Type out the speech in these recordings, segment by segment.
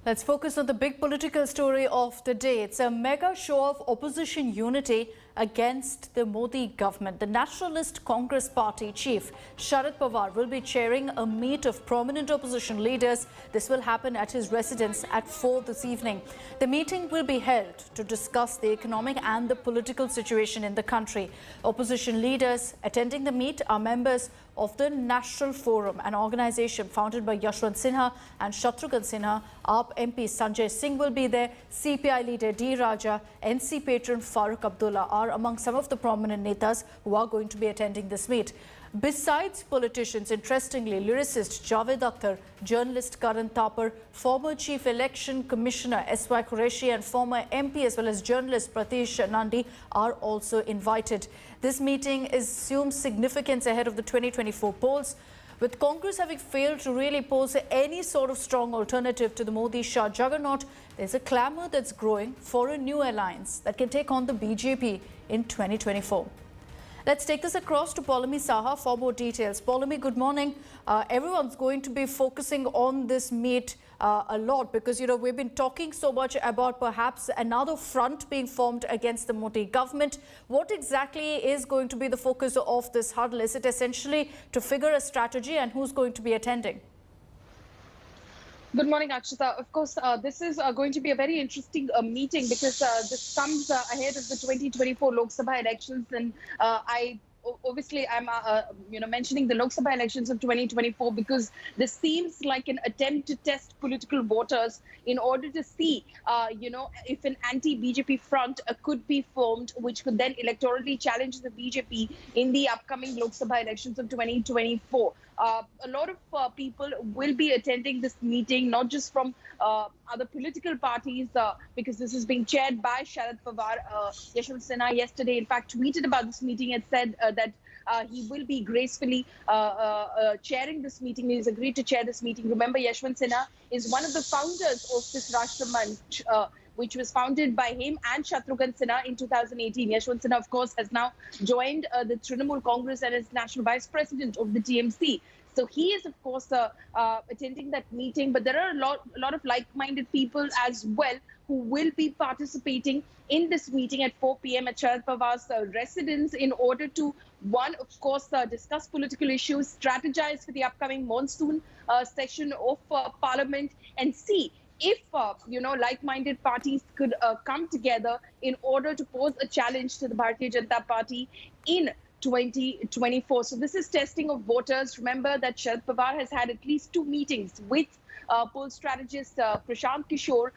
Let's focus on the big political story of the day. It's a mega show of opposition unity against the Modi government. The Nationalist Congress Party chief Sharad Pawar will be chairing a meet of prominent opposition leaders. This will happen at his residence at 4 this evening. The meeting will be held to discuss the economic and the political situation in the country. Opposition leaders attending the meet are members of the National Forum, an organization founded by Yashwant Sinha and Shatrughan Sinha. AAP MP Sanjay Singh will be there. CPI leader D. Raja, NC patron Farooq Abdullah are among some of the prominent netas who are going to be attending this meet. Besides politicians, interestingly, lyricist Javed Akhtar, journalist Karan Thapar, former Chief Election Commissioner S.Y. Qureshi and former MP as well as journalist Pratish Nandi are also invited. This meeting assumes significance ahead of the 2024 polls. With Congress having failed to really pose any sort of strong alternative to the Modi-Shah juggernaut, there's a clamour that's growing for a new alliance that can take on the BJP in 2024. Let's take this across to Poulami Saha for more details. Poulami, good morning. Everyone's going to be focusing on this meet a lot because, we've been talking so much about perhaps another front being formed against the Modi government. What exactly is going to be the focus of this huddle? Is it essentially to figure a strategy, and who's going to be attending? Good morning, Akshita. Of course, this is going to be a very interesting meeting because this comes ahead of the 2024 Lok Sabha elections, and I'm mentioning the Lok Sabha elections of 2024 because this seems like an attempt to test political voters in order to see, if an anti-BJP front could be formed, which could then electorally challenge the BJP in the upcoming Lok Sabha elections of 2024. A lot of people will be attending this meeting, not just from other political parties, because this is being chaired by Sharad Pawar. Yashwant Sinha yesterday, in fact, tweeted about this meeting and said that he will be gracefully chairing this meeting. He's agreed to chair this meeting. Remember, Yashwant Sinha is one of the founders of this Rashtra Manch, which was founded by him and Shatrughan Sinha in 2018. Yashwant Sinha, of course, has now joined the Trinamool Congress and is National Vice President of the TMC. So he is, of course, attending that meeting. But there are a lot of like-minded people as well who will be participating in this meeting at 4 p.m. at Sharad Pawar's residence in order to, one, of course, discuss political issues, strategize for the upcoming monsoon session of Parliament, and see if, like-minded parties could come together in order to pose a challenge to the Bharatiya Janata Party in 2024. So this is testing of voters. Remember that Sharad Pawar has had at least 2 meetings with poll strategist Prashant Kishore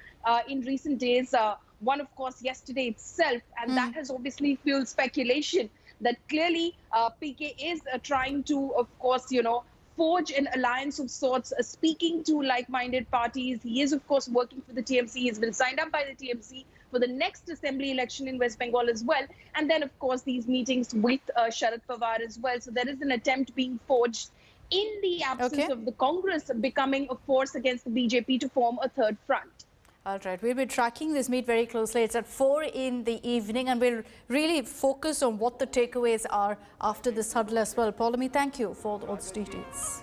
in recent days. One, of course, yesterday itself, and that has obviously fueled speculation that clearly PK is trying to, of course, forge an alliance of sorts, speaking to like-minded parties. He is, of course, working for the TMC. He's been signed up by the TMC for the next assembly election in West Bengal as well. And then, of course, these meetings with Sharad Pawar as well. So there is an attempt being forged in the absence of the Congress becoming a force against the BJP to form a third front. All right, we'll be tracking this meet very closely. It's at 4 in the evening, and we'll really focus on what the takeaways are after this huddle as well. Poulami, thank you for all those details.